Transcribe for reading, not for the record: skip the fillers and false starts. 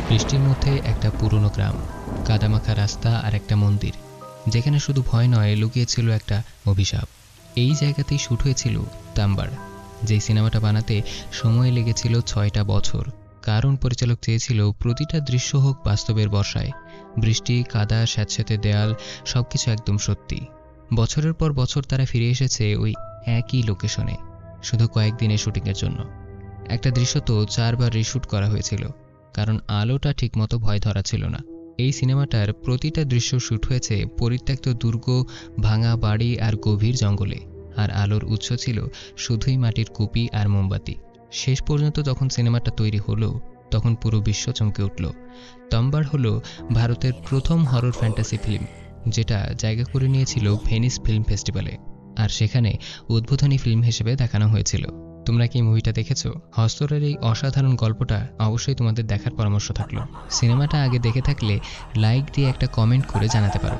বৃষ্টির মধ্যে একটা পুরনো গ্রাম, কাদামাখা রাস্তা আর একটা মন্দির, যেখানে শুধু ভয় নয়, লুকিয়েছিল একটা অভিশাপ। এই জায়গাতেই শ্যুট হয়েছিল তাম্বার, যেই সিনেমাটা বানাতে সময় লেগেছিল 6টা বছর। কারণ পরিচালক চেয়েছিল প্রতিটা দৃশ্য হোক বাস্তবের বর্ষায়, বৃষ্টি, কাদা, স্যাঁতস্যাঁতে দেয়াল, সবকিছু একদম সত্যি। বছরের পর বছর তারা ফিরে এসেছে ওই একই লোকেশনে, শুধু কয়েকদিনের শুটিংয়ের জন্য। একটা দৃশ্য তো 4বার রিশুট করা হয়েছিল, কারণ আলোটা ঠিকমতো ভয় ধরা ছিল না। এই সিনেমাটার প্রতিটা দৃশ্য শ্যুট হয়েছে পরিত্যক্ত দুর্গ, ভাঙা বাড়ি আর গভীর জঙ্গলে। আর আলোর উৎস ছিল শুধুই মাটির কুপি আর মোমবাতি। শেষ পর্যন্ত যখন সিনেমাটা তৈরি হলো, তখন পুরো বিশ্ব চমকে উঠল। তাম্বার হলো ভারতের প্রথম হরর ফ্যান্টাসি ফিল্ম, যেটা জায়গা করে নিয়েছিল ভেনিস ফিল্ম ফেস্টিভ্যালে, আর সেখানে উদ্বোধনী ফিল্ম হিসেবে দেখানো হয়েছিল। তোমরা কি মুভিটা দেখেছো? হস্তরের এই অসাধারণ গল্পটা অবশ্যই তোমাদের দেখার পরামর্শ থাকলো। সিনেমাটা আগে দেখে থাকলে লাইক দিয়ে একটা কমেন্ট করে জানাতে পারো।